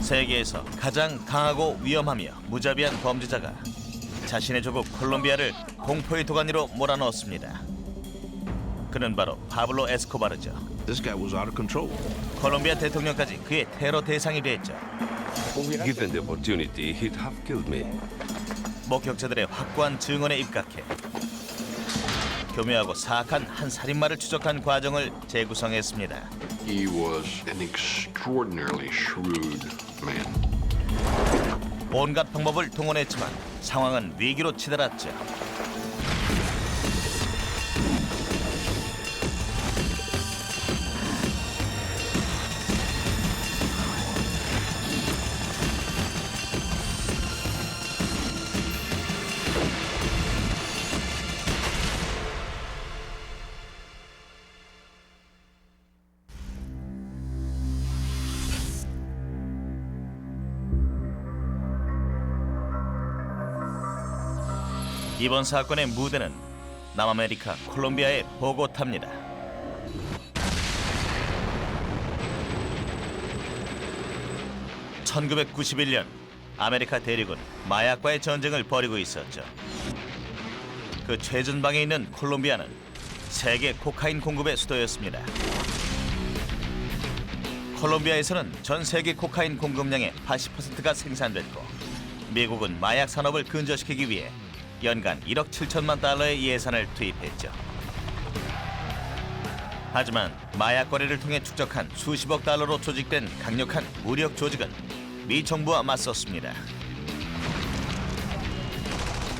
세계에서 가장 강하고 위험하며 무자비한 범죄자가 자신의 조국 콜롬비아를 공포의 도가니로 몰아넣었습니다. 그는 바로 파블로 에스코바르죠. This guy was out of control. 콜롬비아 대통령까지 그의 테러 대상이 됐죠. Given the opportunity, he'd have killed me. 목격자들의 확고한 증언에 입각해 교묘하고 사악한 한 살인마를 추적한 과정을 재구성했습니다. He was an extraordinarily shrewd man. 온갖 방법을 동원했지만 상황은 위기로 치달았죠. 이번 사건의 무대는 남아메리카 콜롬비아의 보고타입니다. (1991년) 아메리카 대륙은 마약과의 전쟁을 벌이고 있었죠. 그 최전방에 있는 콜롬비아는 세계 코카인 공급의 수도였습니다. 콜롬비아에서는 전 세계 코카인 공급량의 80%가 생산됐고, 미국은 마약 산업을 근저시키기 위해 연간 1억 7천만 달러의 예산을 투입했죠. 하지만 마약 거래를 통해 축적한 수십억 달러로 조직된 강력한 무력 조직은 미 정부와 맞섰습니다.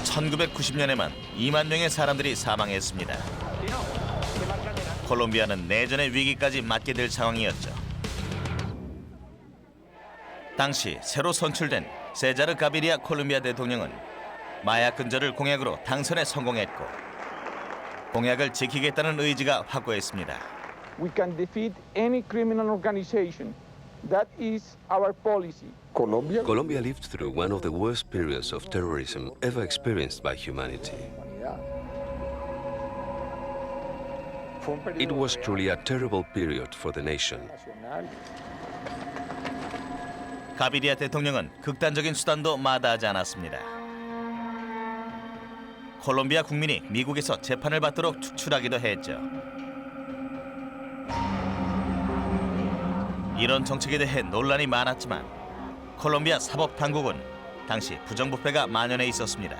1990년에만 2만 명의 사람들이 사망했습니다. 콜롬비아는 내전의 위기까지 맞게 될 상황이었죠. 당시 새로 선출된 세자르 가비리아 콜롬비아 대통령은 마약 근절을 공약으로 당선에 성공했고, 공약을 지키겠다는 의지가 확고했습니다. We can defeat any criminal organization. That is our policy. Colombia lived through one of the worst periods of terrorism ever experienced by humanity. It was truly a terrible period for the nation. 가비리아 대통령은 극단적인 수단도 마다하지 않았습니다. 콜롬비아 국민이 미국에서 재판을 받도록 추출하기도 했죠. 이런 정책에 대해 논란이 많았지만 콜롬비아 사법 당국은 당시 부정부패가 만연해 있었습니다.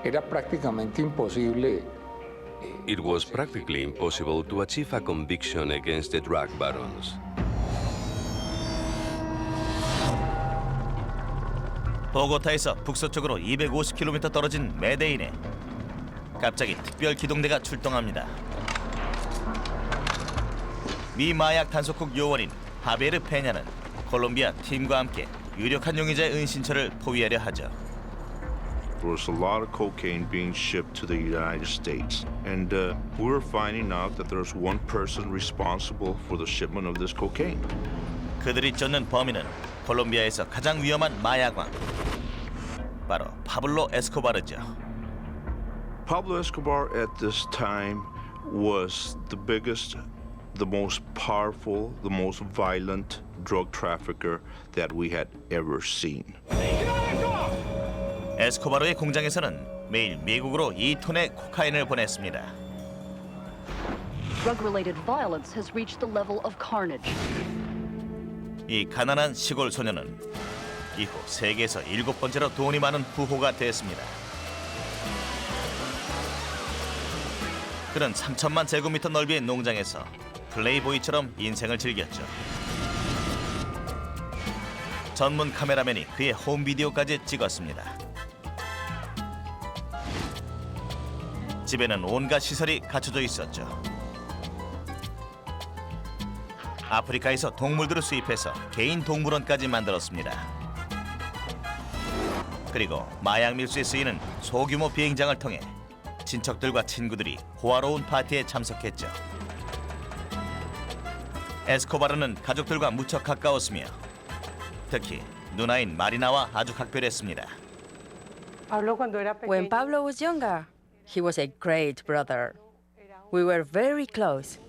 Era prácticamente imposible. It was practically impossible to achieve a conviction against the drug barons. 보고타에서 북서쪽으로 250km 떨어진 메데인에 갑자기 특별 기동대가 출동합니다. 미 마약 단속국 요원인 하베르 페냐는 콜롬비아 팀과 함께 유력한 용의자의 은신처를 포위하려 하죠. There was a lot of cocaine being shipped to the United States, and we were finding out that there's one person responsible for the shipment of this cocaine. 그들이 쫓는 범인은 콜롬비아에서 가장 위험한 마약왕, 바로 파블로 에스코바르죠. Pablo Escobar at this time was the biggest, the most powerful, the most violent drug trafficker that we had ever seen. 에스코바르의 공장에서는 매일 미국으로 2톤의 코카인을 보냈습니다. Drug-related violence has reached the level of carnage. 이 가난한 시골 소녀는 이후 세계에서 7번째로 돈이 많은 부호가 됐습니다. 그는 3천만 제곱미터 넓이의 농장에서 플레이보이처럼 인생을 즐겼죠. 전문 카메라맨이 그의 홈비디오까지 찍었습니다. 집에는 온갖 시설이 갖춰져 있었죠. 아프리카에서 동물들을 수입해서 개인 동물원까지 만들었습니다. 그리고 마약 밀수에 쓰이는 소규모 비행장을 통해 친척들과 친구들이 호화로운 파티에 참석했죠. 에스코바르는 가족들과 무척 가까웠으며 특히 누나인 마리나와 아주 각별했습니다. When Pablo was younger, he was a great brother. We were very close.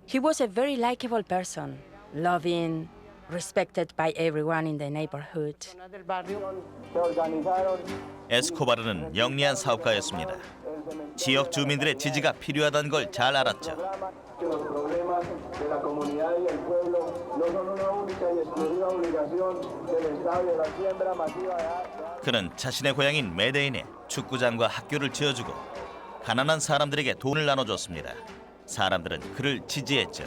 He was a very likable person, loving, respected by everyone in the neighborhood. 에스코바르는 영리한 사업가였습니다. 지역 주민들의 지지가 필요하다는 걸 잘 알았죠. 그는 자신의 고향인 메데인에 축구장과 학교를 지어주고 가난한 사람들에게 돈을 나눠줬습니다. 사람들은 그를 지지했죠.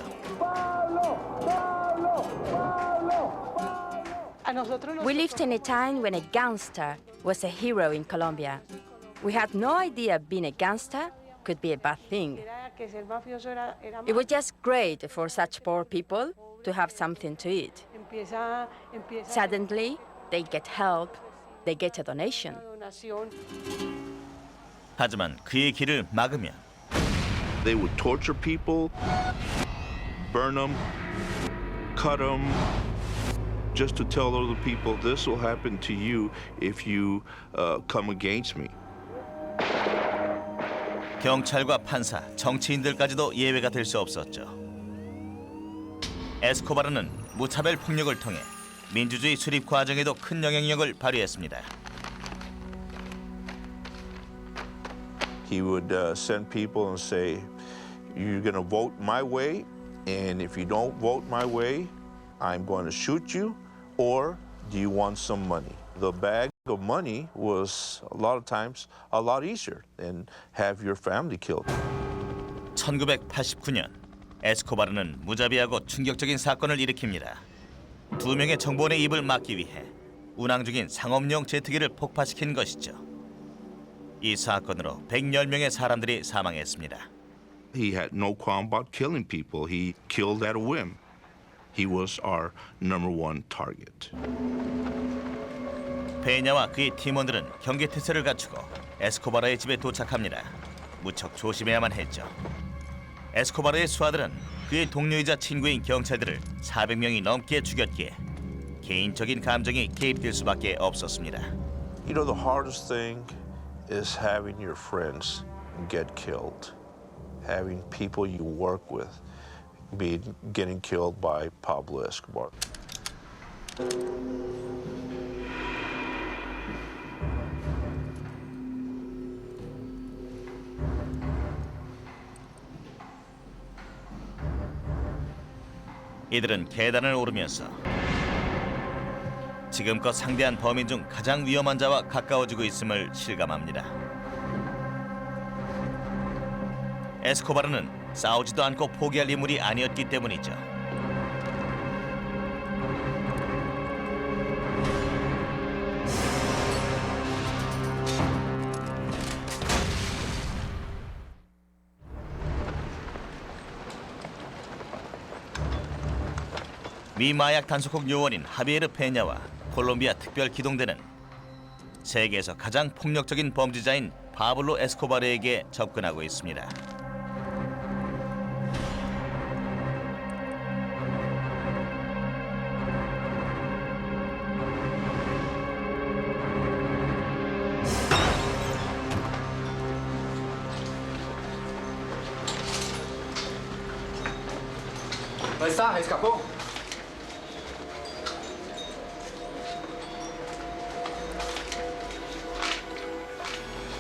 We lived in a time when a gangster was a hero in Colombia. We had no idea being a gangster could be a bad thing. It was just great for such poor people to have something to eat. Suddenly, they get help, they get a donation. 하지만 그의 길을 막으면 They would torture people, burn them, cut them, just to tell other people this will happen to you if you come against me. 경찰과 판사, 정치인들까지도 예외가 될 수 없었죠. 에스코바르는 무차별 폭력을 통해 민주주의 수립 과정에도 큰 영향력을 발휘했습니다. He would send people and say, you're going to vote my way, and if you don't vote my way, I'm going to shoot you, or do you want some money? The bag of money was a lot of times a lot easier than have your family killed. 1989년 에스코바르는 무자비하고 충격적인 사건을 일으킵니다. 2명의 정보원의 입을 막기 위해 운항 중인 상업용 제트기를 폭파시킨 것이죠. 이 사건으로 110명의 사람들이 사망했습니다. He had no qualm about killing people. He killed at a whim. He was our number one target. 페냐와 그의 팀원들은 경계태세를 갖추고 에스코바르의 집에 도착합니다. 무척 조심해야만 했죠. 에스코바르의 수하들은 그의 동료이자 친구인 경찰들을 400명이 넘게 죽였기에 개인적인 감정이 개입될 수밖에 없었습니다. You know, the hardest thing is having your friends get killed. Having people you work with getting killed by Pablo Escobar. 이들은 계단을 오르면서 지금껏 상대한 범인 중 가장 위험한 자와 가까워지고 있음을 실감합니다. 에스코바르는 싸우지도 않고 포기할 인물이 아니었기 때문이죠. 미 마약 단속국 요원인 하비에르 페냐와 콜롬비아 특별 기동대는 세계에서 가장 폭력적인 범죄자인 파블로 에스코바르에게 접근하고 있습니다. No está, escapó.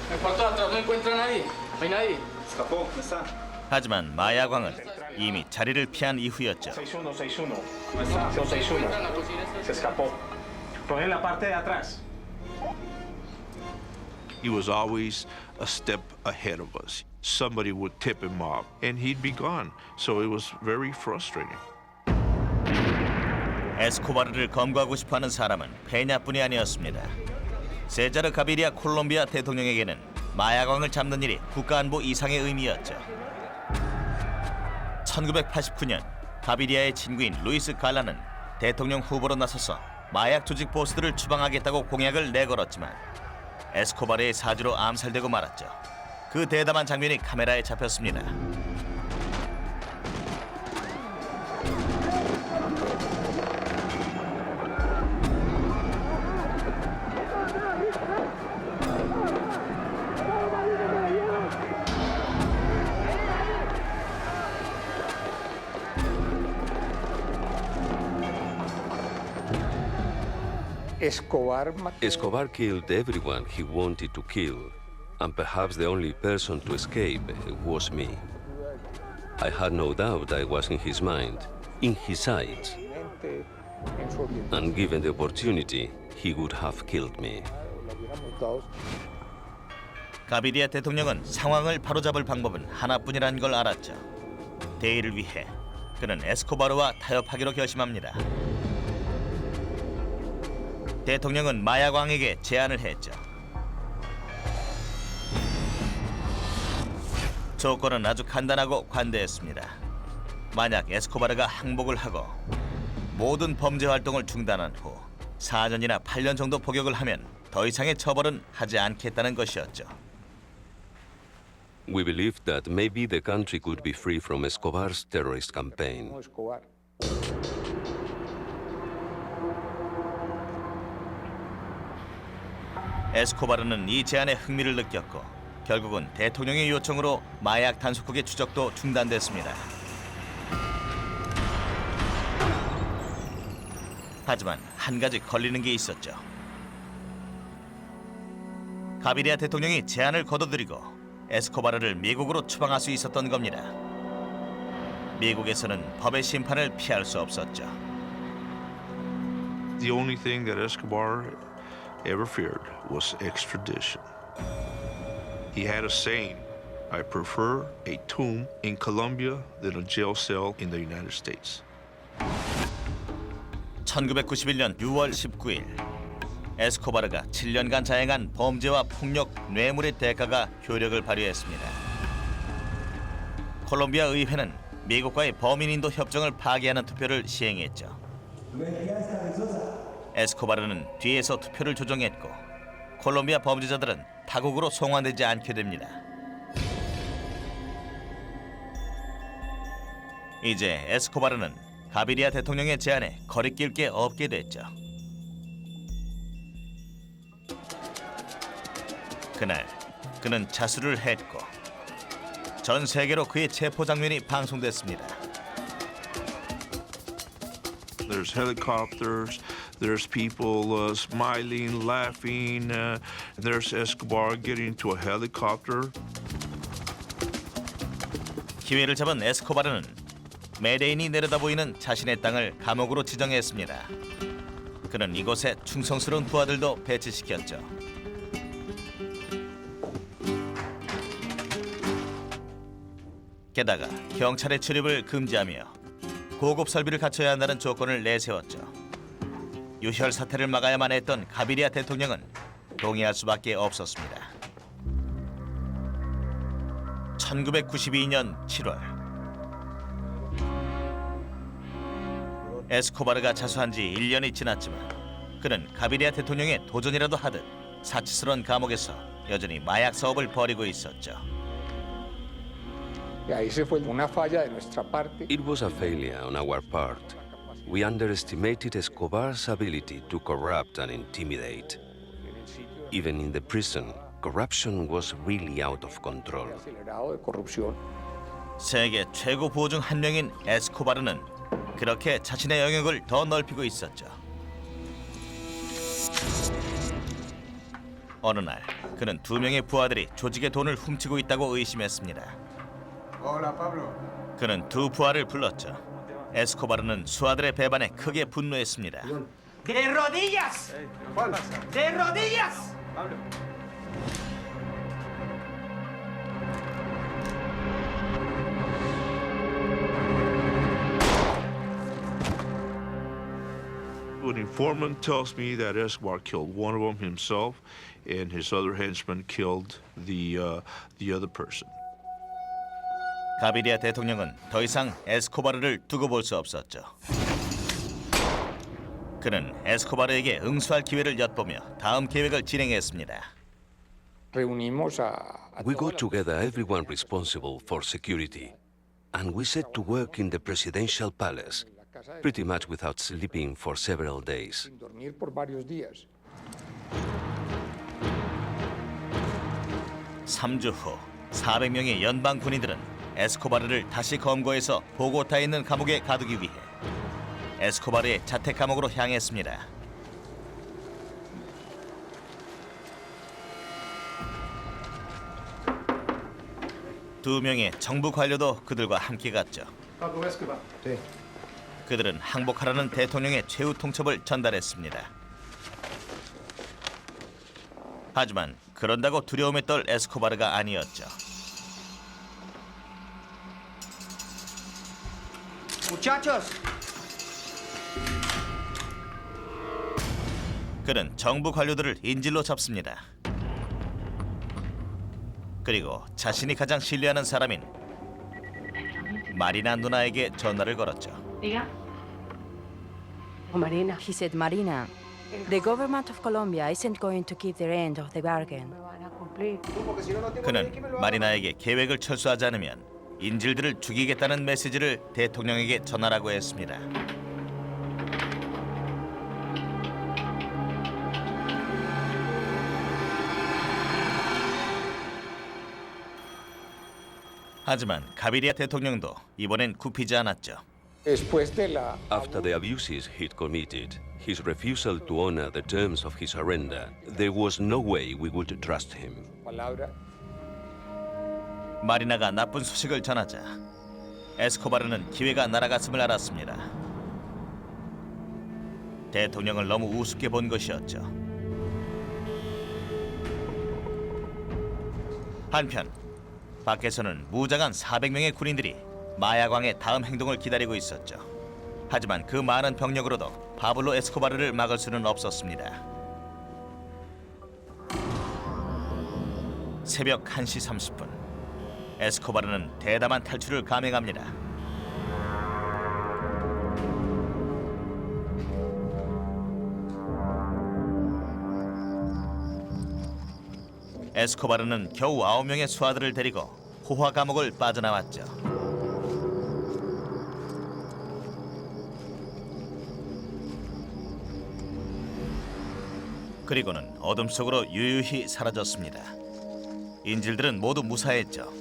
En el cuarto de atrás no encuentra a nadie. No hay nadie. Escapó, no está. 하지만 마야광은 이미 자리를 피한 이후였죠. 6161. No está, 261. Se escapó. Fue en la parte de atrás. He was always a step ahead of us. Somebody would tip him off, and he'd be gone. So it was very frustrating. 에스코바르를 검거하고 싶어하는 사람은 페냐뿐이 아니었습니다. 세자르 가비리아 콜롬비아 대통령에게는 마야광을 잡는 일이 국가안보 이상의 의미였죠. 1989년 가비리아의 친구인 루이스 갈라는 대통령 후보로 나서서 마약 조직 보스들을 추방하겠다고 공약을 내걸었지만 에스코바르의 사주로 암살되고 말았죠. 그 대담한 장면이 카메라에 잡혔습니다. Escobar killed everyone he wanted to kill, and perhaps the only person to escape was me. I had no doubt I was in his mind, in his sights, and given the opportunity, he would have killed me. 가비리아 대통령은 상황을 바로잡을 방법은 하나뿐이라는 걸 알았죠. 대의를 위해 그는 에스코바르와 타협하기로 결심합니다. 대통령은 마약왕에게 제안을 했죠. 조건은 아주 간단하고 관대했습니다. 만약 에스코바르가 항복을 하고 모든 범죄 활동을 중단한 후 4년이나 8년 정도 복역을 하면 더 이상의 처벌은 하지 않겠다는 것이었죠. We believed that maybe the country could be free from Escobar's terrorist campaign. 에스코바르는 이 제안에 흥미를 느꼈고 결국은 대통령의 요청으로 마약 단속국의 추적도 중단됐습니다. 하지만 한 가지 걸리는 게 있었죠. 가비리아 대통령이 제안을 거둬들이고 에스코바르를 미국으로 추방할 수 있었던 겁니다. 미국에서는 법의 심판을 피할 수 없었죠. The only thing that Escobar ever feared was extradition. He had a saying, I prefer a tomb in Colombia than a jail cell in the United States. 1991년 6월 19일 에스코바르가 7년간 자행한 범죄와 폭력, 뇌물의 대가가 효력을 발휘했습니다. 콜롬비아 의회는 미국과의 범인인도 협정을 파기하는 투표를 시행했죠. 에스코바르는 뒤에서 투표를 조정했고 콜롬비아 범죄자들은 타국으로 송환되지 않게 됩니다. 이제 에스코바르는 가비리아 대통령의 제안에 거리낄 게 없게 됐죠. 그날 그는 자수를 했고 전 세계로 그의 체포 장면이 방송됐습니다. There's helicopters, there's people smiling, laughing, there's Escobar getting into a helicopter. 기회를 잡은 에스코바르는 메데인이 내려다 보이는 자신의 땅을 감옥으로 지정했습니다. 그는 이곳에 충성스러운 부하들도 배치시켰죠. 게다가 경찰의 출입을 금지하며 고급 설비를 갖춰야 한다는 조건을 내세웠죠. 유혈 사태를 막아야만 했던 가비리아 대통령은 동의할 수밖에 없었습니다. 1992년 7월 에스코바르가 자수한 지 1년이 지났지만 그는 가비리아 대통령의 도전이라도 하듯 사치스러운 감옥에서 여전히 마약 사업을 벌이고 있었죠. It It was a failure on our part. We underestimated Escobar's ability to corrupt and intimidate. Even in the prison, corruption was really out of control. 세계 최고 부호 중 한 명인 에스코바르는 그렇게 자신의 영역을 더 넓히고 있었죠. 어느 날 그는 2명의 부하들이 조직의 돈을 훔치고 있다고 의심했습니다. 그는 2 부하를 불렀죠. 에스코바르는 수하들의 배반에 크게 분노했습니다. ¡De rodillas! ¡De rodillas! An informant tells me that Escobar killed one of them himself, and his other henchman killed the other person. 가비리아 대통령은 더 이상 에스코바르를 두고 볼 수 없었죠. 그는 에스코바르에게 응수할 기회를 엿보며 다음 계획을 진행했습니다. We got together everyone responsible for security, and we set to work in the presidential palace, pretty much without sleeping for several days. 3주 후 400명의 연방 군인들은 에스코바르를 다시 검거해서 보고타에 있는 감옥에 가두기 위해 에스코바르의 자택 감옥으로 향했습니다. 두 명의 정부 관료도 그들과 함께 갔죠. Pablo Escobar. 그들은 항복하라는 대통령의 최후 통첩을 전달했습니다. 하지만 그런다고 두려움에 떨 에스코바르가 아니었죠. 그는 정부 관료들을 인질로 잡습니다. 그리고 자신이 가장 신뢰하는 사람인 마리나 누나에게 전화를 걸었죠. He said, Marina, the government of Colombia isn't going to keep their end of the bargain. 그는 마리나에게 계획을 철수하지 않으면 인질들을 죽이겠다는 메시지를 대통령에게 전하라고 했습니다. 하지만 가비리아 대통령도 이번엔 굽히지 않았죠. Después de la After the abuses he'd committed, his refusal to honor the terms of his surrender, there was no way we would trust him. palabra, 마리나가 나쁜 소식을 전하자 에스코바르는 기회가 날아갔음을 알았습니다. 대통령을 너무 우습게 본 것이었죠. 한편 밖에서는 무장한 400명의 군인들이 마야광의 다음 행동을 기다리고 있었죠. 하지만 그 많은 병력으로도 파블로 에스코바르를 막을 수는 없었습니다. 새벽 1시 30분 에스코바르는 대담한 탈출을 감행합니다. 에스코바르는 겨우 9명의 수하들을 데리고 호화 감옥을 빠져나왔죠. 그리고는 어둠 속으로 유유히 사라졌습니다. 인질들은 모두 무사했죠.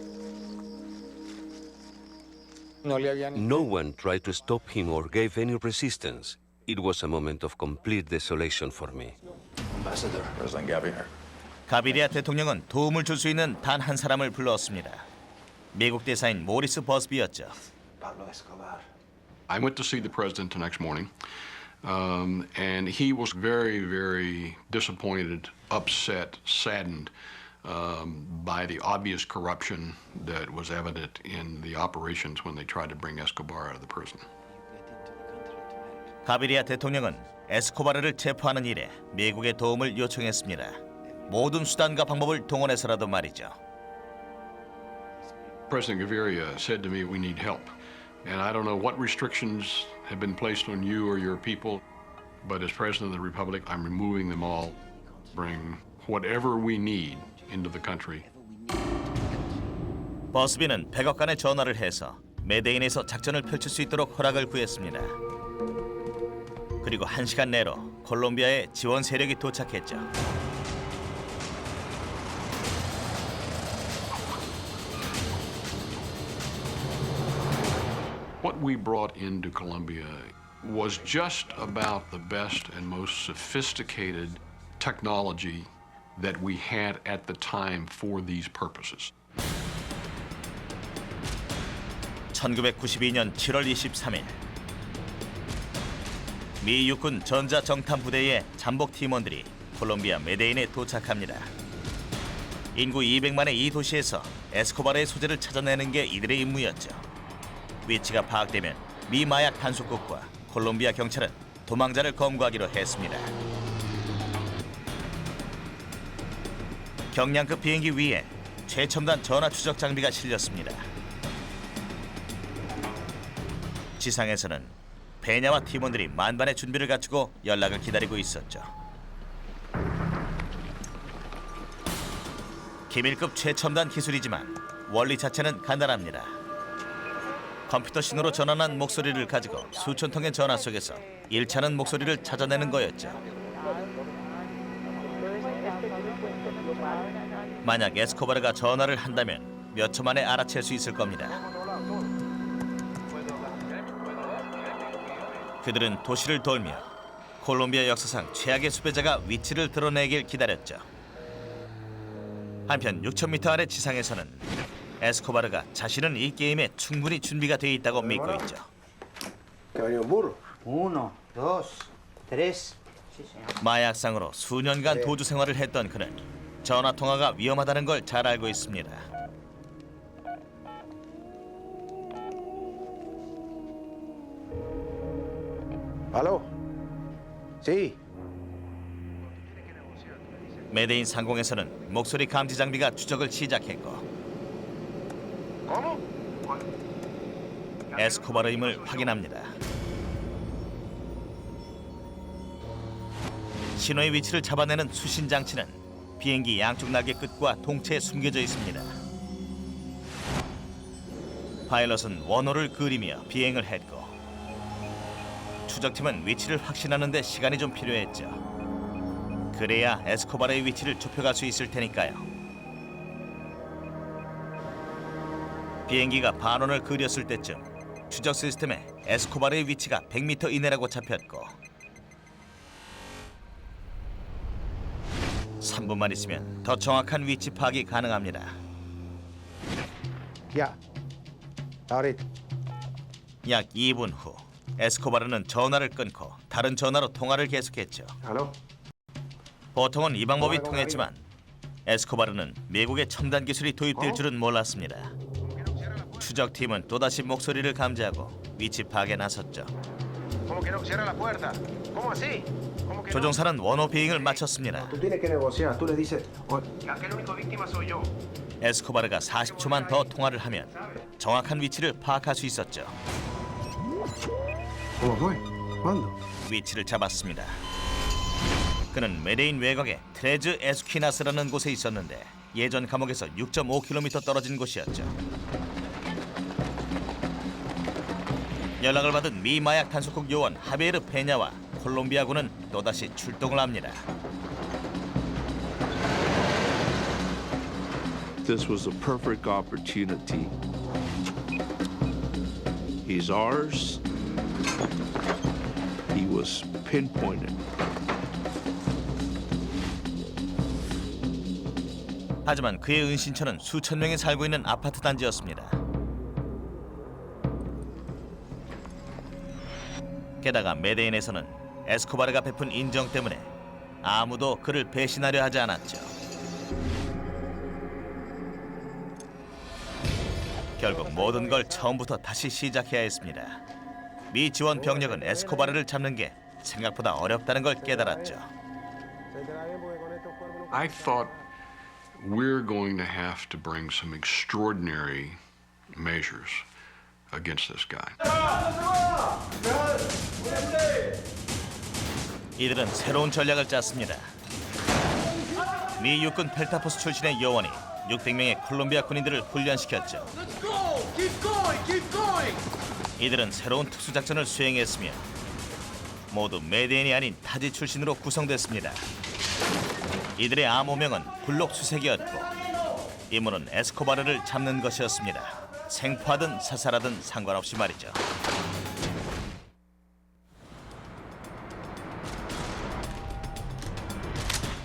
no le habían No one tried to stop him or gave any resistance. It was a moment of complete desolation for me. Ambassador, President Gaviria. 가비리아 대통령은 도움을 줄 수 있는 단 한 사람을 불러왔습니다. 미국 대사인 모리스 버스비였죠. Pablo Escobar. I went to see the president the next morning, and he was very, very disappointed, upset, saddened by the obvious corruption that was evident in the operations when they tried to bring Escobar out of the prison. 가비리아 대통령은 에스코바르를 체포하는 일에 미국의 도움을 요청했습니다. 모든 수단과 방법을 동원해서라도 말이죠. President Gaviria said to me, "We need help." And I don't know what restrictions have been placed on you or your people, but as President of the Republic, I'm removing them all. Bring whatever we need into the country. 버스비는 백악관에 전화를 해서 메데인에서 작전을 펼칠 수 있도록 허락을 구했습니다. 그리고 1시간 내로 콜롬비아에 지원 세력이 도착했죠. What we brought into Colombia was just about the best and most sophisticated technology that we had at the time for these purposes. 1992년 7월 23일 미 육군 전자정탐 부대의 잠복 팀원들이 콜롬비아 메데인에 도착합니다. 인구 200만의 이 도시에서 에스코바르의 소재를 찾아내는 게 이들의 임무였죠. 위치가 파악되면 미 마약 단속국과 콜롬비아 경찰은 도망자를 검거하기로 했습니다. 경량급 비행기 위에 최첨단 전화 추적 장비가 실렸습니다. 지상에서는 베냐와 팀원들이 만반의 준비를 갖추고 연락을 기다리고 있었죠. 기밀급 최첨단 기술이지만 원리 자체는 간단합니다. 컴퓨터 신호로 전환한 목소리를 가지고 수천 통의 전화 속에서 일치하는 목소리를 찾아내는 거였죠. 만약 에스코바르가 전화를 한다면 몇 초 만에 알아챌 수 있을 겁니다. 그들은 도시를 돌며 콜롬비아 역사상 최악의 수배자가 위치를 드러내길 기다렸죠. 한편 6,000m 아래 지상에서는 에스코바르가 자신은 이 게임에 충분히 준비가 돼 있다고 믿고 있죠. Uno, dos, tres. 마약상으로 수년간 도주 생활을 했던 그는 전화 통화가 위험하다는 걸 잘 알고 있습니다. ¿Aló? Sí. 메데인 상공에서는 목소리 감지 장비가 추적을 시작했고 에스코바르임을 확인합니다. 신호의 위치를 잡아내는 수신 장치는 비행기 양쪽 날개 끝과 동체에 숨겨져 있습니다. 파일럿은 원호를 그리며 비행을 했고 추적팀은 위치를 확신하는 데 시간이 좀 필요했죠. 그래야 에스코바르의 위치를 좁혀갈 수 있을 테니까요. 비행기가 반원을 그렸을 때쯤 추적 시스템에 에스코바르의 위치가 100m 이내라고 잡혔고 3분만 있으면 더 정확한 위치 파악이 가능합니다. Ya. Ahorita. 약 2분 후 에스코바르는 전화를 끊고 다른 전화로 통화를 계속했죠. ¿Aló? 보통은 이 방법이 통했지만 에스코바르는 미국의 첨단 기술이 도입될 줄은 몰랐습니다. 추적팀은 또다시 목소리를 감지하고 위치 파악에 나섰죠. 조종사는 원호 비행을 마쳤습니다. Tú tienes que negociar. Tú le dices. 에스코바르가 40초만 더 통화를 하면 정확한 위치를 파악할 수 있었죠. ¿Cómo fue? ¿Cuándo? 위치를 잡았습니다. 그는 메데인 외곽의 트레즈 에스퀴나스라는 곳에 있었는데 예전 감옥에서 6.5km 떨어진 곳이었죠. 연락을 받은 미 마약 단속국 요원 하베르 페냐와 콜롬비아군은 또다시 출동을 합니다. This was a perfect opportunity. He's ours. He was pinpointed. 하지만 그의 은신처는 수천 명이 살고 있는 아파트 단지였습니다. 게다가 메데인에서는 에스코바르가 베푼 인정 때문에 아무도 그를 배신하려 하지 않았죠. 결국 모든 걸 처음부터 다시 시작해야 했습니다. 미 지원 병력은 에스코바르를 잡는 게 생각보다 어렵다는 걸 깨달았죠. I thought we're going to have to bring some extraordinary measures against this guy. 이들은 새로운 전략을 짰습니다. 미 육군 펠타포스 출신의 요원이 600명의 콜롬비아 군인들을 훈련시켰죠. 이들은 새로운 특수작전을 수행했으며 모두 메데인이 아닌 타지 출신으로 구성됐습니다. 이들의 암호명은 블록수색이었고 임무는 에스코바르를 잡는 것이었습니다. 생포하든 사살하든 상관없이 말이죠.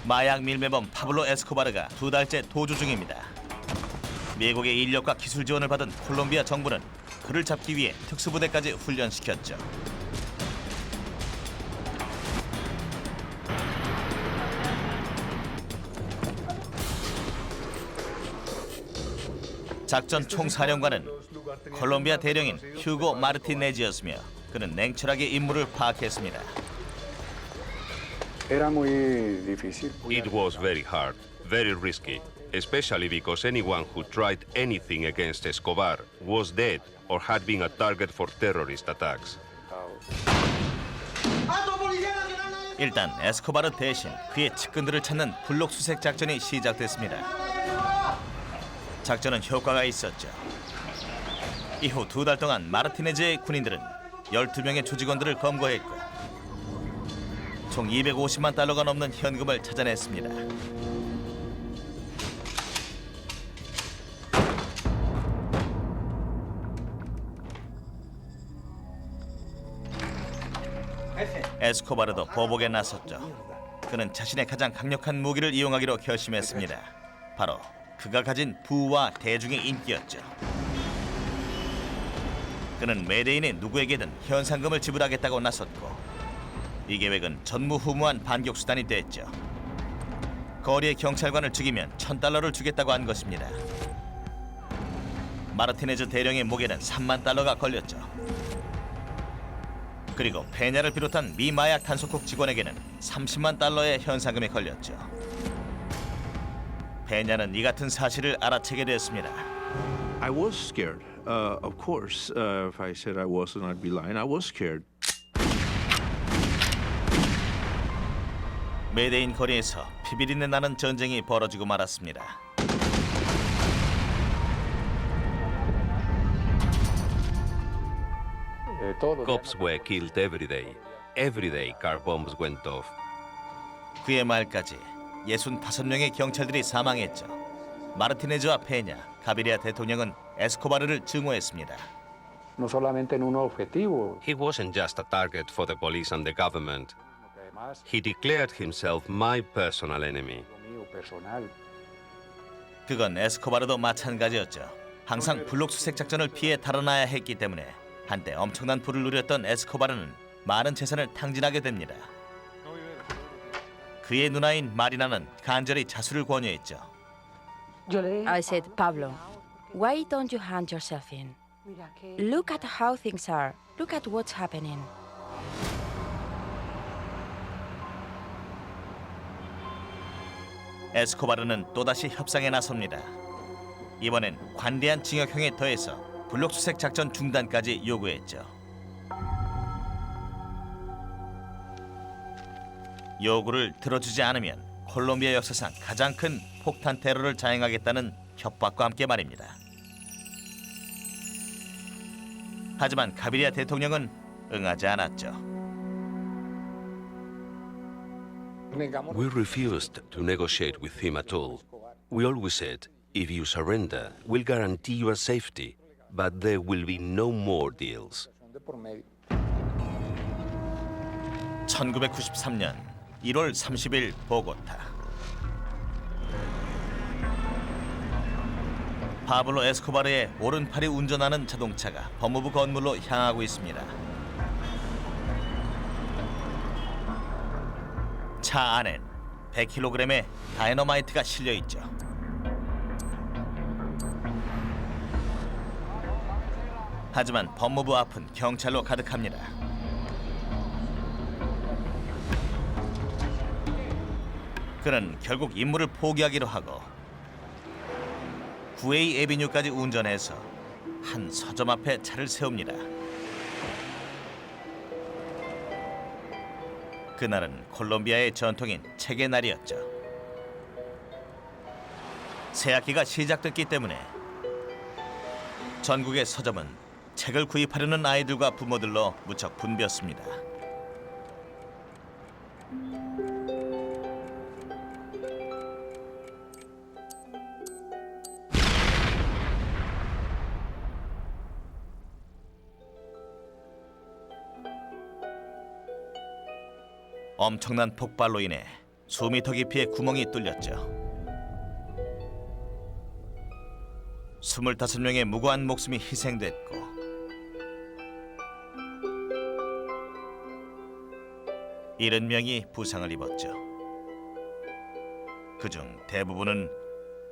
마약 밀매범 파블로 에스코바르가 2달째 도주 중입니다. 미국의 인력과 기술 지원을 받은 콜롬비아 정부는 그를 잡기 위해 특수부대까지 훈련시켰죠. 작전 총사령관은 콜롬비아 대령인 휴고 마르티네즈였으며 그는 냉철하게 임무를 파악했습니다. Era muy difícil. It was very hard, very risky, especially because anyone who tried anything against Escobar was dead or had been a target for terrorist attacks. 일단 에스코바르 대신 그의 측근들을 찾는 블록 수색 작전이 시작됐습니다. 작전은 효과가 있었죠. 이후 2달 동안 마르티네즈의 군인들은 12명의 조직원들을 검거했고 총 250만 달러가 넘는 현금을 찾아냈습니다. 에스코바르도 보복에 나섰죠. 그는 자신의 가장 강력한 무기를 이용하기로 결심했습니다. 바로 그가 가진 부와 대중의 인기였죠. 그는 메데인의 누구에게든 현상금을 지불하겠다고 나섰고 이 계획은 전무후무한 반격수단이 됐죠. 거리의 경찰관을 죽이면 $1,000를 주겠다고 한 것입니다. 마르티네즈 대령의 목에는 $30,000가 걸렸죠. 그리고 페냐를 비롯한 미 마약 단속국 직원에게는 $300,000의 현상금이 걸렸죠. 페냐는 이 같은 사실을 알아채게 됐습니다. I was scared. Of course, if I said I wasn't, I'd be lying. I was scared. 메데인 거리에서 피비린내 나는 전쟁이 벌어지고 말았습니다. Cops were killed every day. Every day car bombs went off. 그의 말까지 65명의 경찰들이 사망했죠. 마르티네즈와 페냐, 가비리아 대통령은 에스코바르를 증오했습니다. No solamente en un objetivo, He wasn't just a target for the police and the government. He declared himself my personal enemy. mío personal. 그건 에스코바르도 마찬가지였죠. 항상 블록수색 작전을 피해 달아나야 했기 때문에 한때 엄청난 부를 누렸던 에스코바르는 많은 재산을 탕진하게 됩니다. 그의 누나인 마리나는 간절히 자수를 권유했죠. I said, Pablo, why don't you hand yourself in? Look at how things are. Look at what's happening. 에스코바르는 또다시 협상에 나섭니다. 이번엔 관대한 징역형에 더해서 블록수색 작전 중단까지 요구했죠. 요구를 들어주지 않으면 콜롬비아 역사상 가장 큰 폭탄 테러를 자행하겠다는 협박과 함께 말입니다. 하지만 가비리아 대통령은 응하지 않았죠. We refused to negotiate with him at all. We always said, if you surrender, we'll guarantee your safety, but there will be no more deals. 1993년 1월 30일 보고타. 파블로 에스코바르의 오른팔이 운전하는 자동차가 법무부 건물로 향하고 있습니다. 차 안엔 100kg의 다이너마이트가 실려 있죠. 하지만 법무부 앞은 경찰로 가득합니다. 그는 결국 임무를 포기하기로 하고 9A 에비뉴까지 운전해서 한 서점 앞에 차를 세웁니다. 그날은 콜롬비아의 전통인 책의 날이었죠. 새학기가 시작됐기 때문에 전국의 서점은 책을 구입하려는 아이들과 부모들로 무척 붐볐습니다. 엄청난 폭발로 인해 수미터 깊이의 구멍이 뚫렸죠. 25명의 무고한 목숨이 희생됐고 일흔 명이 부상을 입었죠. 그중 대부분은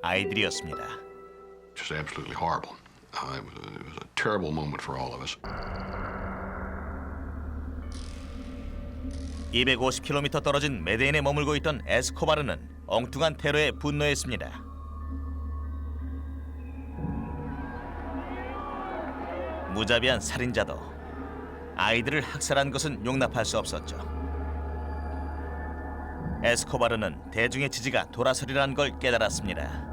아이들이었습니다. Just absolutely horrible. It was a terrible moment for all of us. 250km 떨어진 메데인에 머물고 있던 에스코바르는 엉뚱한 테러에 분노했습니다. 무자비한 살인자도 아이들을 학살한 것은 용납할 수 없었죠. 에스코바르는 대중의 지지가 돌아서리라는 걸 깨달았습니다.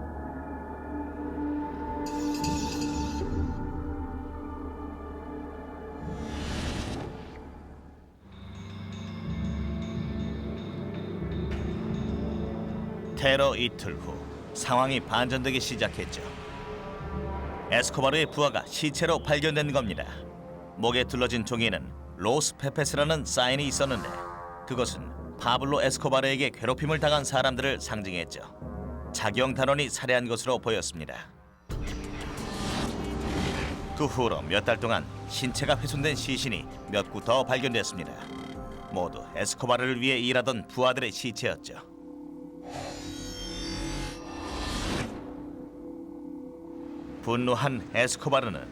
테러 이틀 후 상황이 반전되기 시작했죠. 에스코바르의 부하가 시체로 발견된 겁니다. 목에 둘러진 종이에는 로스 페페스라는 사인이 있었는데 그것은 파블로 에스코바르에게 괴롭힘을 당한 사람들을 상징했죠. 자경 단원이 살해한 것으로 보였습니다. 그 후로 몇 달 동안 신체가 훼손된 시신이 몇 구 더 발견됐습니다. 모두 에스코바르를 위해 일하던 부하들의 시체였죠. 분노한 에스코바르는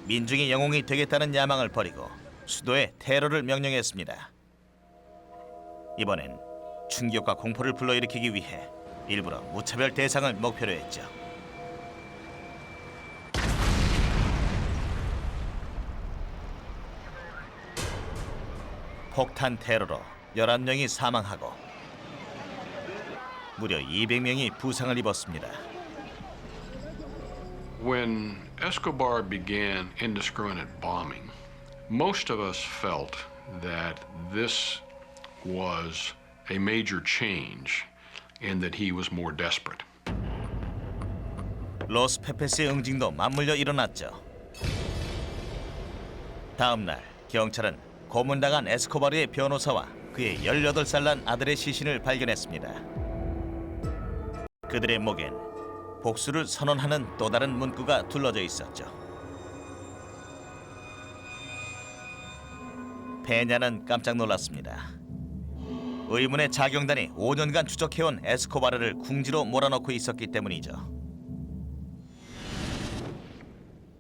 민중의 영웅이 되겠다는 야망을 버리고 수도에 테러를 명령했습니다. 이번엔 충격과 공포를 불러일으키기 위해 일부러 무차별 대상을 목표로 했죠. 폭탄 테러로 11명이 사망하고 무려 200명이 부상을 입었습니다. When Escobar began indiscriminate bombing, most of us felt that this was a major change and that he was more desperate. 로스페페스의 응징도 맞물려 일어났죠. 다음 날 경찰은 고문당한 에스코바르의 변호사와 그의 18살 난 아들의 시신을 발견했습니다. 그들의 목엔 복수를 선언하는 또 다른 문구가 둘러져 있었죠. 페냐는 깜짝 놀랐습니다. 의문의 자경단이 5년간 추적해온 에스코바르를 궁지로 몰아넣고 있었기 때문이죠.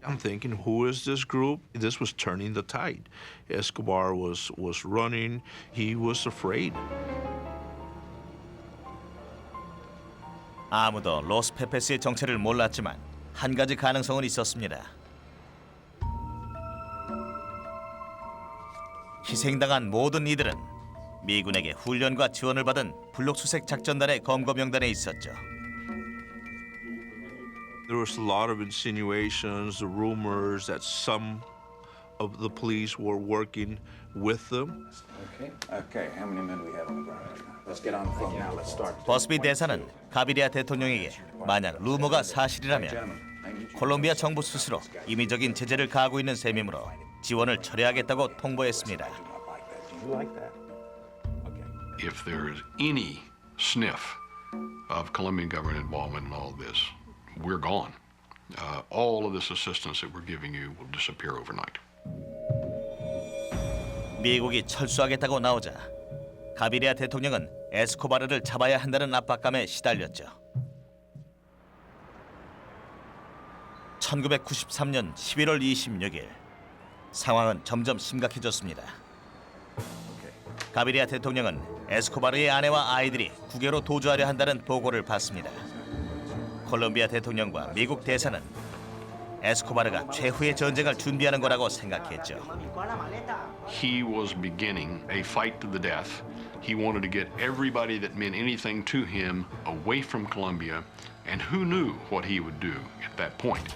I'm thinking, who is this group? This was turning the tide. Escobar was running. He was afraid. 아무도 로스페페스의 정체를 몰랐지만 한 가지 가능성은 있었습니다. 희생당한 모든 이들은 미군에게 훈련과 지원을 받은 블록수색 작전단의 검거 명단에 있었죠. There was a lot of insinuations, rumors that some of the police were working with them. Okay. How many men do we have on the ground right now? Let's get on the phone now. Let's start. 버스비 대사는 가비리아 대통령에게 만약 루머가 사실이라면 콜롬비아 정부 스스로 임의적인 제재를 가하고 있는 셈이므로 지원을 철회하겠다고 통보했습니다. If there is any sniff of Colombian government involvement in all this, we're gone. All of this assistance that we're giving you will disappear overnight. 미국이 철수하겠다고 나오자 가비리아 대통령은 에스코바르를 잡아야 한다는 압박감에 시달렸죠. 1993년 11월 26일 상황은 점점 심각해졌습니다. 가비리아 대통령은 에스코바르의 아내와 아이들이 국외로 도주하려 한다는 보고를 받습니다. 콜롬비아 대통령과 미국 대사는 에스코바르가 최후의 전쟁을 준비하는 거라고 생각했죠. He was beginning a fight to the death. He wanted to get everybody that meant anything to him away from Colombia, and who knew what he would do at that point.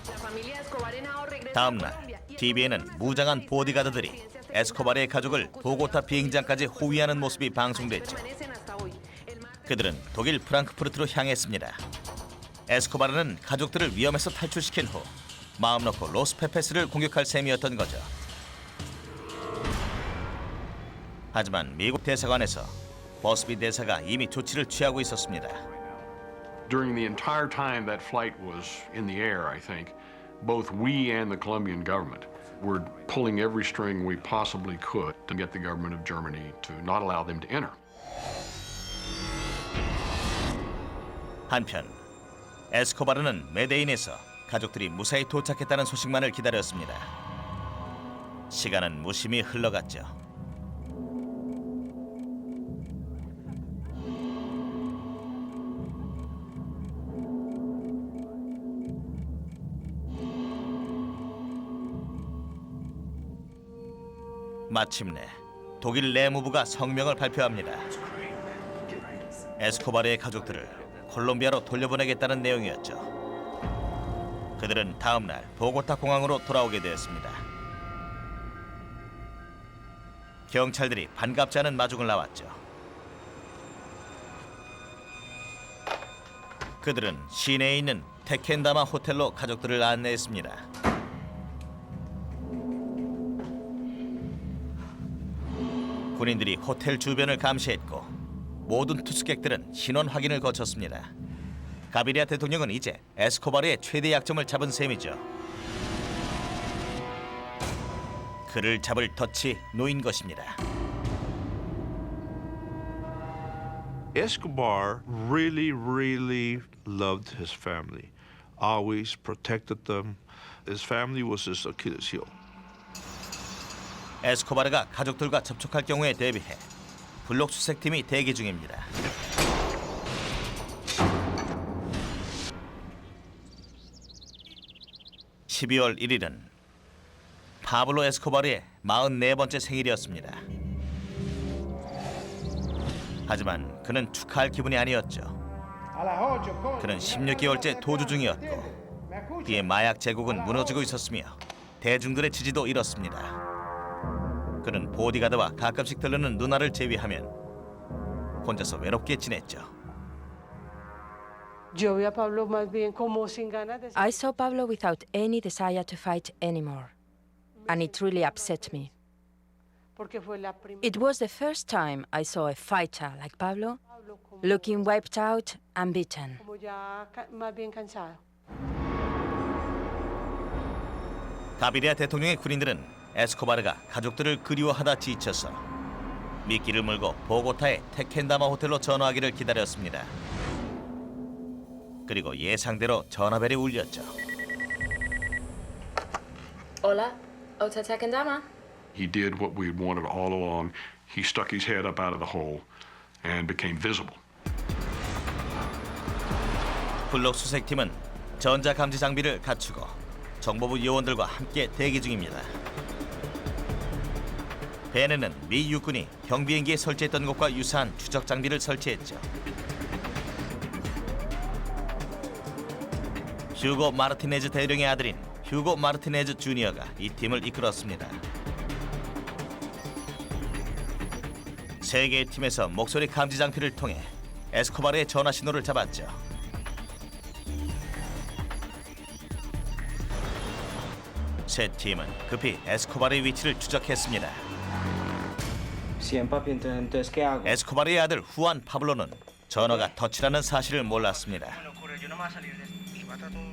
다음 날 TV에는 무장한 보디가드들이 에스코바르의 가족을 보고타 비행장까지 호위하는 모습이 방송됐죠. 그들은 독일 프랑크푸르트로 향했습니다. 에스코바르는 가족들을 위험에서 탈출시킨 후 마음 놓고 로스페페스를 공격할 셈이었던 거죠. 하지만 미국 대사관에서 버스비 대사가 이미 조치를 취하고 있었습니다. During the entire time that flight was in the air, I think, both we and the Colombian government were pulling every string we possibly could to get the government of Germany to not allow them to enter. 한편 에스코바르는 메데인에서 가족들이 무사히 도착했다는 소식만을 기다렸습니다. 시간은 무심히 흘러갔죠. 마침내 독일 내무부가 성명을 발표합니다. 에스코바르의 가족들을 콜롬비아로 돌려보내겠다는 내용이었죠. 그들은 다음 날 보고타 공항으로 돌아오게 되었습니다. 경찰들이 반갑지 않은 마중을 나왔죠. 그들은 시내에 있는 테켄다마 호텔로 가족들을 안내했습니다. 군인들이 호텔 주변을 감시했고 모든 투숙객들은 신원 확인을 거쳤습니다. 가비리아 대통령은 이제 에스코바르의 최대 약점을 잡은 셈이죠. 그를 잡을 덫이 놓인 것입니다. Escobar really loved his family. Always protected them. His family was his Achilles heel. 에스코바르가 가족들과 접촉할 경우에 대비해 블록 수색팀이 대기 중입니다. (12월 1일은) 파블로 에스코바르의 44번째 생일이었습니다. 하지만 그는 축하할 기분이 아니었죠. 그는 16개월째 도주 중이었고 그의 마약 제국은 무너지고 있었으며 대중들의 지지도 잃었습니다. 그는 보디가드와 가끔씩 들르는 누나를 제외하면 혼자서 외롭게 지냈죠. I saw Pablo without any desire to fight anymore, and it really upset me. It was the first time I saw a fighter like Pablo looking wiped out and beaten. 가비리아 대통령의 군인들은 에스코바르가 가족들을 그리워하다 지쳐서 미끼를 물고 보고타의 테켄다마 호텔로 전화하기를 기다렸습니다. 그리고 예상대로 전화벨이 울렸죠. Hola, Hotel Tequendama. He did what we had wanted all along. He stuck his head up out of the hole and became visible. 블록 수색팀은 전자 감지 장비를 갖추고 정보부 요원들과 함께 대기 중입니다. 벤에는 미 육군이 경비행기에 설치했던 것과 유사한 추적 장비를 설치했죠. 휴고 마르티네즈 대령의 아들인 휴고 마르티네즈 주니어가 이 팀을 이끌었습니다. 세 개의 팀에서 목소리 감지 장비를 통해 에스코바르의 전화 신호를 잡았죠. 세 팀은 급히 에스코바르의 위치를 추적했습니다. 에스코바르의 아들 후안 파블로는 전화가 덫이라는 사실을 몰랐습니다.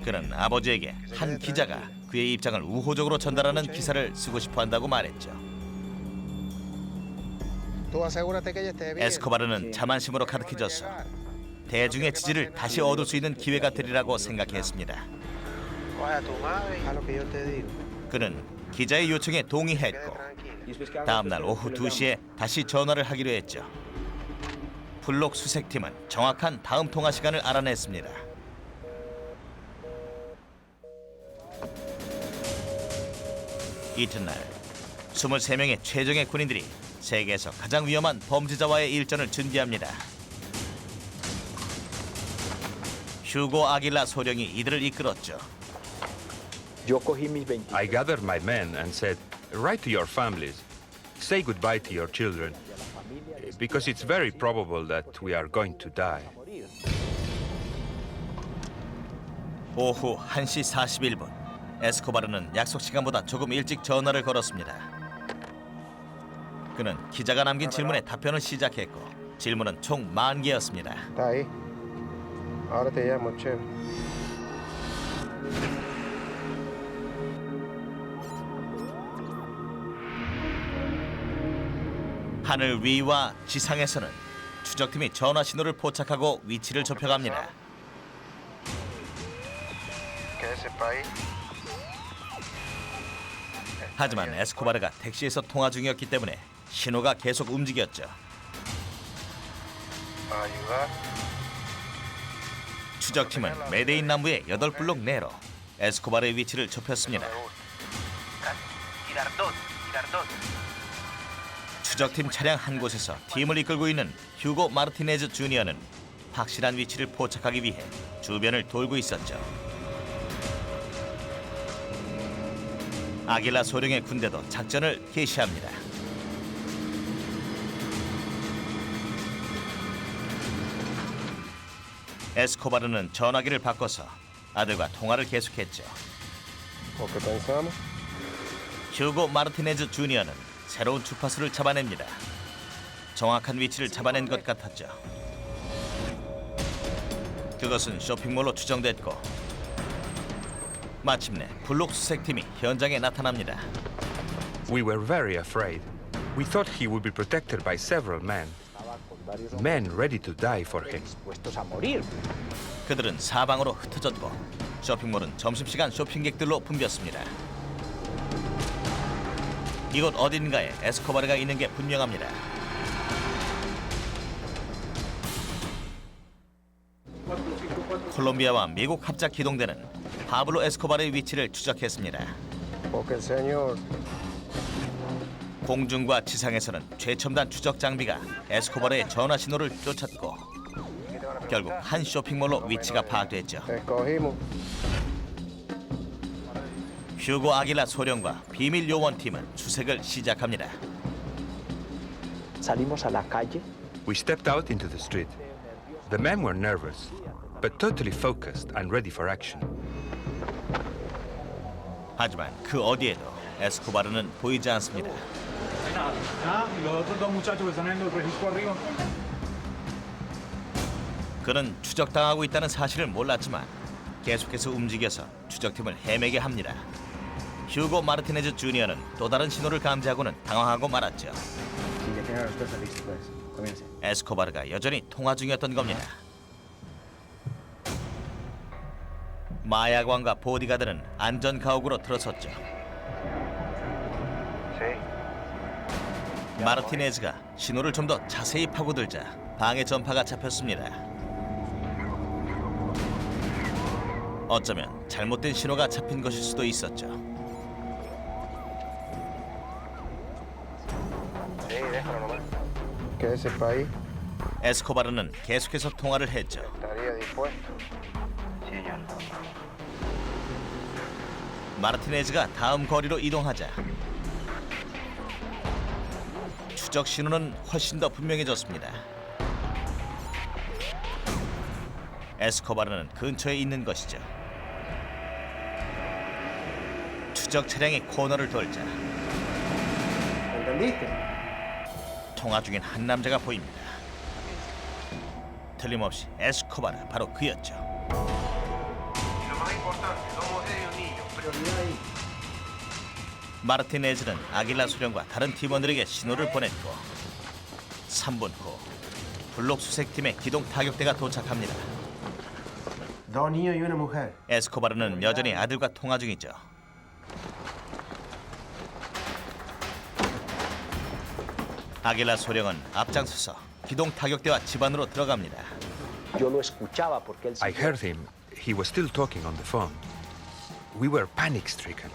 그는 아버지에게 한 기자가 그의 입장을 우호적으로 전달하는 기사를 쓰고 싶어 한다고 말했죠. 에스코바르는 자만심으로 가득해져서 대중의 지지를 다시 얻을 수 있는 기회가 되리라고 생각했습니다. 그는 기자의 요청에 동의했고 다음 날 오후 2시에 다시 전화를 하기로 했죠. 블록 수색팀은 정확한 다음 통화 시간을 알아냈습니다. 이튿날 23명의 최정예 군인들이 세계에서 가장 위험한 범죄자와의 일전을 준비합니다. 휴고 아길라 소령이 이들을 이끌었죠. I gathered my men and said, write to your families, say goodbye to your children, because it's very probable that we are going to die. 오후 1시 41분, 에스코바르는 약속 시간보다 조금 일찍 전화를 걸었습니다. 그는 기자가 남긴 질문에 답변을 시작했고 질문은 총 40개였습니다. 하늘 위와 지상에서는 추적팀이 전화 신호를 포착하고 위치를 좁혀갑니다. 하지만 에스코바르가 택시에서 통화 중이었기 때문에 신호가 계속 움직였죠. 추적팀은 메데인 남부의 8블록 내로 에스코바르의 위치를 좁혔습니다. 추적팀 차량 한 곳에서 팀을 이끌고 있는 휴고 마르티네즈 주니어는 확실한 위치를 포착하기 위해 주변을 돌고 있었죠. 아길라 소령의 군대도 작전을 개시합니다. 에스코바르는 전화기를 바꿔서 아들과 통화를 계속했죠. 휴고 마르티네즈 주니어는 새로운 주파수를 잡아냅니다. 정확한 위치를 잡아낸 것 같았죠. 그것은 쇼핑몰로 추정됐고 마침내 블록 수색팀이 현장에 나타납니다. We were very afraid. We thought he would be protected by several men. Men ready to die for him. 그들은 사방으로 흩어졌고 쇼핑몰은 점심시간 쇼핑객들로 붐볐습니다. 이곳 어딘가에 에스코바르가 있는 게 분명합니다. 콜롬비아와 미국 합작 기동대는 파블로 에스코바르의 위치를 추적했습니다. 공중과 지상에서는 최첨단 추적 장비가 에스코바르의 전화 신호를 쫓았고 결국 한 쇼핑몰로 위치가 파악됐죠. 휴고 아길라 소령과 비밀 요원팀은 수색을 시작합니다. We stepped out into the street. The men were nervous, but totally focused and ready for action. 하지만 그 어디에도 에스코바르는 보이지 않습니다. 그는 추적당하고 있다는 사실을 몰랐지만 계속해서 움직여서 추적팀을 헤매게 합니다. 휴고 마르티네즈 주니어는 또 다른 신호를 감지하고는 당황하고 말았죠. 에스코바르가 여전히 통화 중이었던 겁니다. 마야관과 보디가드는 안전 가옥으로 들어섰죠. 마르티네즈가 신호를 좀 더 자세히 파고들자 방해 전파가 잡혔습니다. 어쩌면 잘못된 신호가 잡힌 것일 수도 있었죠. 에스코바르는 계속해서 통화를 했죠. 마르티네즈가 다음 거리로 이동하자 추적 신호는 훨씬 더 분명해졌습니다. 에스코바르는 근처에 있는 것이죠. 추적 차량이 코너를 돌자 통화 중인 한 남자가 보입니다. 틀림없이 에스코바르, 바로 그였죠. 마르티네즈는 아길라 소령과 다른 팀원들에게 신호를 보냈고 3분 후 블록 수색팀의 기동 타격대가 도착합니다. 에스코바르는 여전히 아들과 통화 중이죠. 아길라 소령은 앞장서서 기동 타격대와 집안으로 들어갑니다. I heard him. He was still talking on the phone. We were panic-stricken.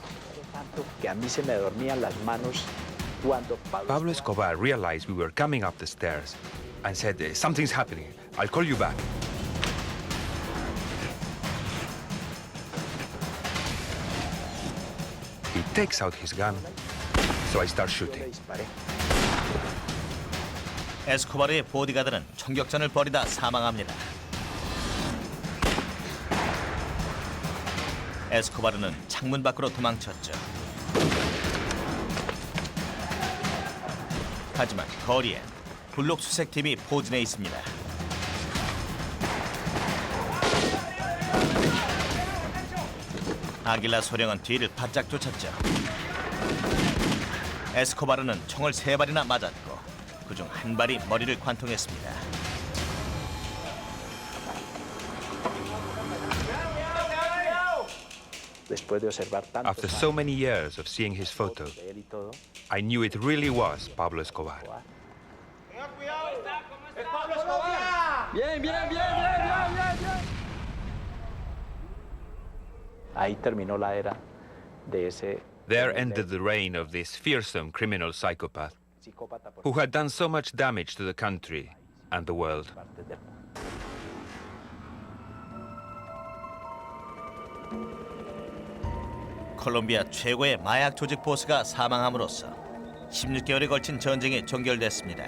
Pablo Escobar realized we were coming up the stairs and said, "Something's happening. I'll call you back." He takes out his gun, so I start shooting. 에스코바르의 보디가드는 총격전을 벌이다 사망합니다. 에스코바르는 창문 밖으로 도망쳤죠. 하지만 거리엔 블록 수색팀이 포진해 있습니다. 아길라 소령은 뒤를 바짝 쫓았죠. 에스코바르는 총을 3발이나 맞았고 그중 한 발이 머리를 관통했습니다. After so many years of seeing his photo, I knew it really was Pablo Escobar. There ended the reign of this fearsome criminal psychopath who had done so much damage to the country and the world. 콜롬비아 최고의 마약 조직 보스가 사망함으로써 16개월에 걸친 전쟁이 종결됐습니다.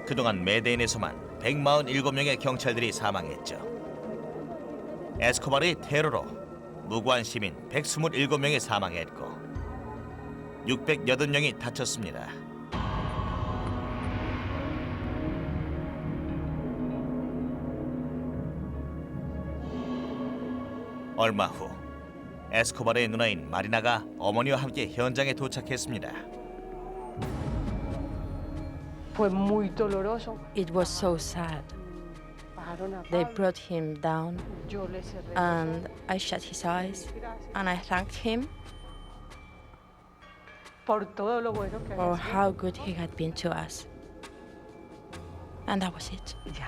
그동안 메데인에서만 147명의 경찰들이 사망했죠. 에스코바르의 테러로 무고한 시민 127명이 사망했고 608명이 다쳤습니다. 얼마 후 에스코바르의 누나인 마리나가 어머니와 함께 현장에 도착했습니다. Fue muy doloroso. It was so sad. They brought him down, Yo le cerré and I shut his eyes, and I thanked him por todo lo bueno que for había sido. how good he had been to us. And that was it. Ya.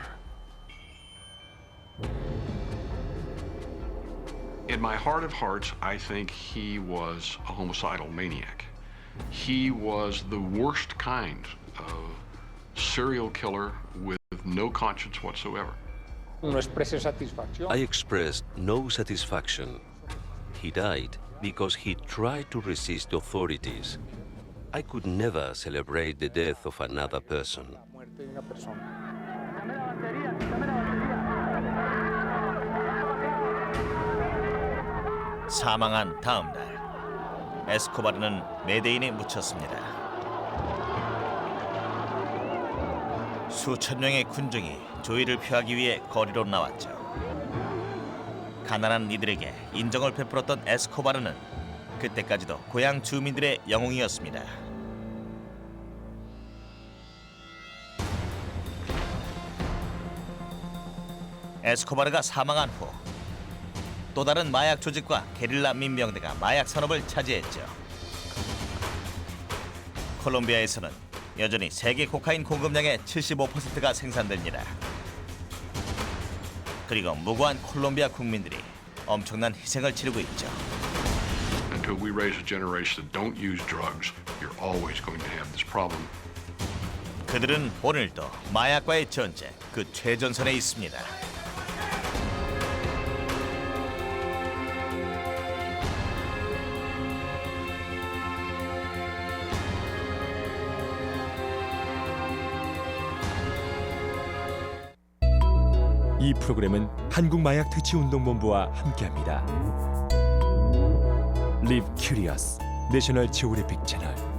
In my heart of hearts, I think he was a homicidal maniac. He was the worst kind of serial killer with no conscience whatsoever. No exprese satisfacción. I expressed no satisfaction. He died because he tried to resist authorities. I could never celebrate the death of another person. La muerte de una persona. 사망한 다음 날 에스코바르는 메데인에 묻혔습니다. 수천 명의 군중이 조의를 표하기 위해 거리로 나왔죠. 가난한 이들에게 인정을 베풀었던 에스코바르는 그때까지도 고향 주민들의 영웅이었습니다. 에스코바르가 사망한 후 또 다른 마약 조직과 게릴라 민병대가 마약 산업을 차지했죠. 콜롬비아에서는 여전히 세계 코카인 공급량의 75%가 생산됩니다. 그리고 무고한 콜롬비아 국민들이 엄청난 희생을 치르고 있죠. Until we raise a generation that don't use drugs, you're always going to have this problem. 그들은 오늘도 마약과의 전쟁, 그 최전선에 있습니다. 이 프로그램은 한국마약퇴치운동본부와 함께합니다. Live Curious, 내셔널 지오그래픽 채널.